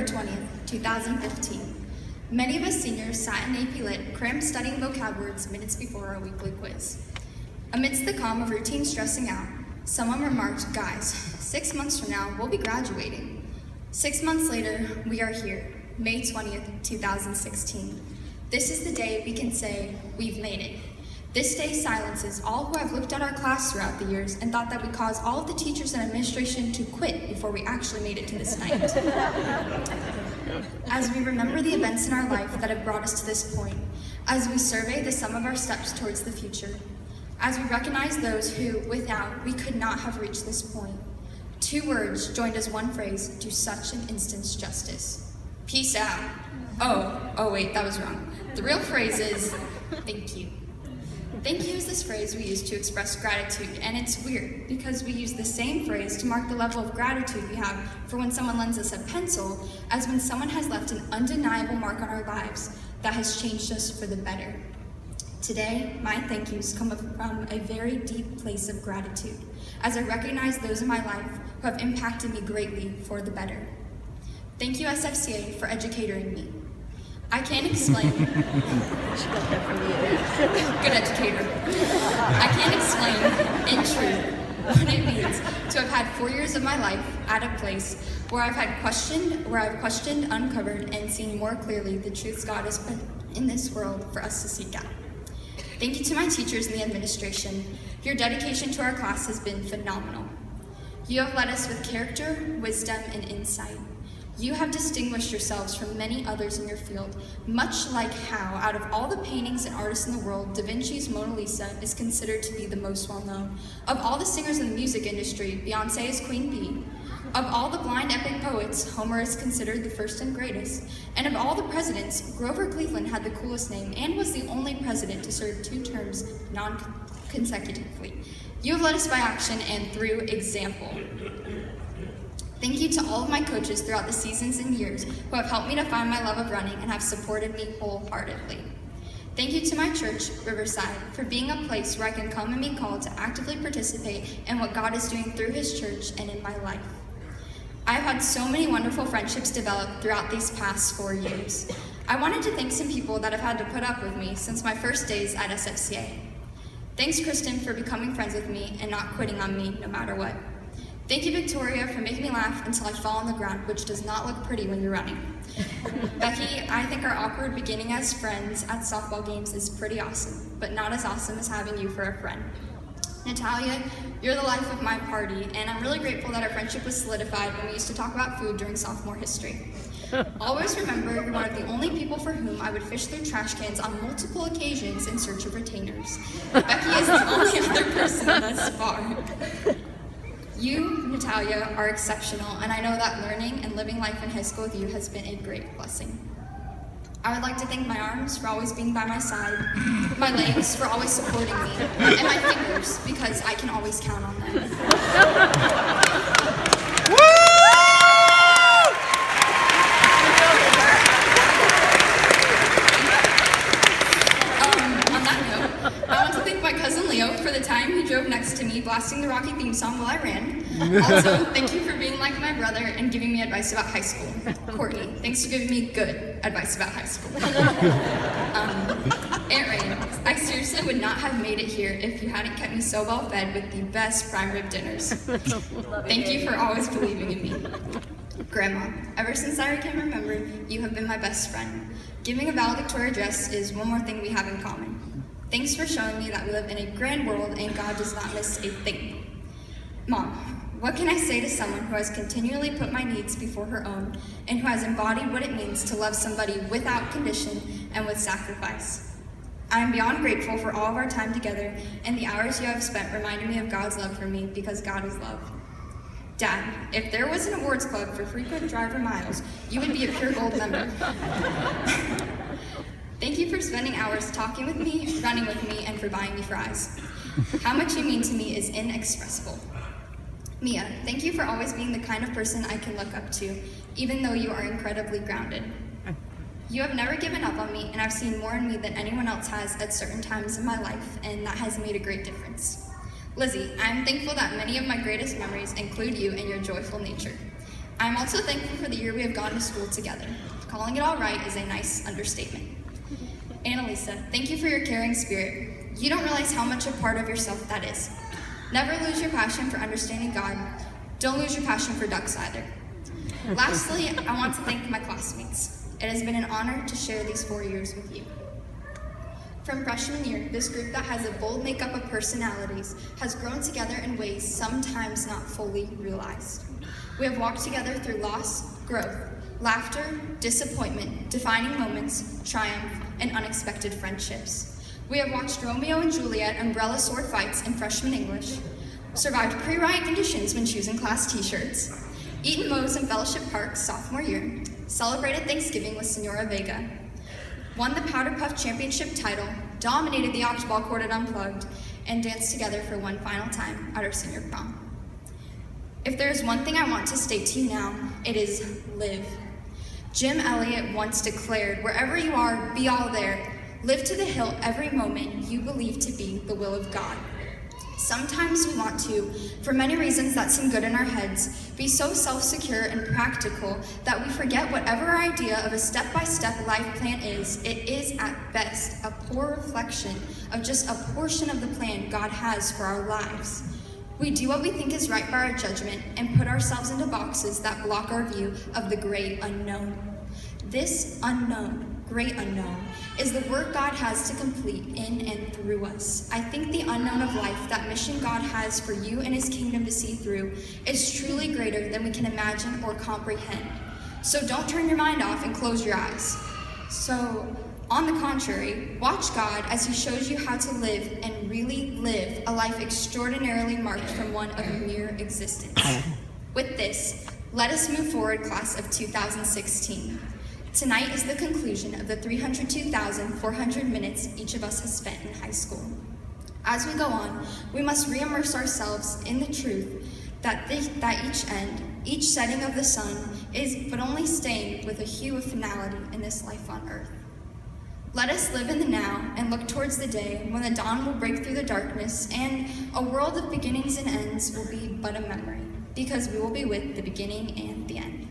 20th, 2015. Many of us seniors sat in AP Lit, crammed studying vocab words minutes before our weekly quiz. Amidst the calm of routine stressing out, someone remarked, "Guys, 6 months from now, we'll be graduating." 6 months later, we are here, May 20th, 2016. This is the day we can say, we've made it. This day silences all who have looked at our class throughout the years and thought that we caused all of the teachers and administration to quit before we actually made it to this night. As we remember the events in our life that have brought us to this point, as we survey the sum of our steps towards the future, as we recognize those who, without, we could not have reached this point, 2 words joined as one phrase do such an instant's justice. Peace out. Oh wait, that was wrong. The real phrase is, thank you. Thank you is this phrase we use to express gratitude, and it's weird because we use the same phrase to mark the level of gratitude we have for when someone lends us a pencil as when someone has left an undeniable mark on our lives that has changed us for the better. Today, my thank yous come from a very deep place of gratitude as I recognize those in my life who have impacted me greatly for the better. Thank you, SFCA, for educating me. I can't explain. Good educator. I can't explain, in truth, what it means to have had 4 years of my life at a place where I've questioned, uncovered, and seen more clearly the truths God has put in this world for us to seek out. Thank you to my teachers and the administration. Your dedication to our class has been phenomenal. You have led us with character, wisdom, and insight. You have distinguished yourselves from many others in your field, much like how, out of all the paintings and artists in the world, Da Vinci's Mona Lisa is considered to be the most well-known. Of all the singers in the music industry, Beyoncé is Queen Bee. Of all the blind epic poets, Homer is considered the first and greatest. And of all the presidents, Grover Cleveland had the coolest name and was the only president to serve 2 terms non-consecutively. You have led us by action and through example. Thank you to all of my coaches throughout the seasons and years who have helped me to find my love of running and have supported me wholeheartedly. Thank you to my church, Riverside, for being a place where I can come and be called to actively participate in what God is doing through His church and in my life. I have had so many wonderful friendships develop throughout these past 4 years. I wanted to thank some people that have had to put up with me since my first days at SFCA. Thanks, Kristen, for becoming friends with me and not quitting on me no matter what. Thank you, Victoria, for making me laugh until I fall on the ground, which does not look pretty when you're running. Becky, I think our awkward beginning as friends at softball games is pretty awesome, but not as awesome as having you for a friend. Natalia, you're the life of my party, and I'm really grateful that our friendship was solidified when we used to talk about food during sophomore history. Always remember, you're one of the only people for whom I would fish through trash cans on multiple occasions in search of retainers. Becky is the only other person thus far. You, Natalia, are exceptional, and I know that learning and living life in high school with you has been a great blessing. I would like to thank my arms for always being by my side, my legs for always supporting me, and my fingers because I can always count on them. On that note, I want to thank my cousin Leo for the time he drove next to me blasting the Rocky theme song while I ran. Also, thank you for being like my brother and giving me advice about high school. Courtney, thanks for giving me good advice about high school. Aunt Rain, I seriously would not have made it here if you hadn't kept me so well fed with the best prime rib dinners. Thank you for always believing in me. Grandma, ever since I can remember, you have been my best friend. Giving a valedictorian address is one more thing we have in common. Thanks for showing me that we live in a grand world and God does not miss a thing. Mom, what can I say to someone who has continually put my needs before her own and who has embodied what it means to love somebody without condition and with sacrifice? I am beyond grateful for all of our time together and the hours you have spent reminding me of God's love for me because God is love. Dad, if there was an awards club for frequent driver miles, you would be a pure gold member. Thank you for spending hours talking with me, running with me, and for buying me fries. How much you mean to me is inexpressible. Mia, thank you for always being the kind of person I can look up to, even though you are incredibly grounded. You have never given up on me, and I've seen more in me than anyone else has at certain times in my life, and that has made a great difference. Lizzie, I am thankful that many of my greatest memories include you and your joyful nature. I'm also thankful for the year we have gone to school together. Calling it all right is a nice understatement. Annalisa, thank you for your caring spirit. You don't realize how much a part of yourself that is. Never lose your passion for understanding God. Don't lose your passion for ducks either. Lastly, I want to thank my classmates. It has been an honor to share these 4 years with you. From freshman year, this group that has a bold makeup of personalities has grown together in ways sometimes not fully realized. We have walked together through loss, growth, laughter, disappointment, defining moments, triumph, and unexpected friendships. We have watched Romeo and Juliet umbrella sword fights in freshman English, survived pre-riot conditions when choosing class t-shirts, eaten Moe's in Fellowship Park sophomore year, celebrated Thanksgiving with Senora Vega, won the Powder Puff Championship title, dominated the Octoball Court at Unplugged, and danced together for one final time at our senior prom. If there is one thing I want to state to you now, it is live. Jim Elliot once declared, wherever you are, be all there. Live to the hilt every moment you believe to be the will of God. Sometimes we want to, for many reasons that seem good in our heads, be so self-secure and practical that we forget whatever our idea of a step-by-step life plan is, it is at best a poor reflection of just a portion of the plan God has for our lives. We do what we think is right by our judgment and put ourselves into boxes that block our view of the great unknown. This unknown, great unknown, is the work God has to complete in and through us. I think the unknown of life, that mission God has for you and his kingdom to see through, is truly greater than we can imagine or comprehend. So don't turn your mind off and close your eyes. So, on the contrary, watch God as he shows you how to live and really live a life extraordinarily marked from one of mere existence. With this, let us move forward, class of 2016. Tonight is the conclusion of the 302,400 minutes each of us has spent in high school. As we go on, we must re-immerse ourselves in the truth that each end, each setting of the sun is but only stained with a hue of finality in this life on earth. Let us live in the now and look towards the day when the dawn will break through the darkness and a world of beginnings and ends will be but a memory, because we will be with the beginning and the end.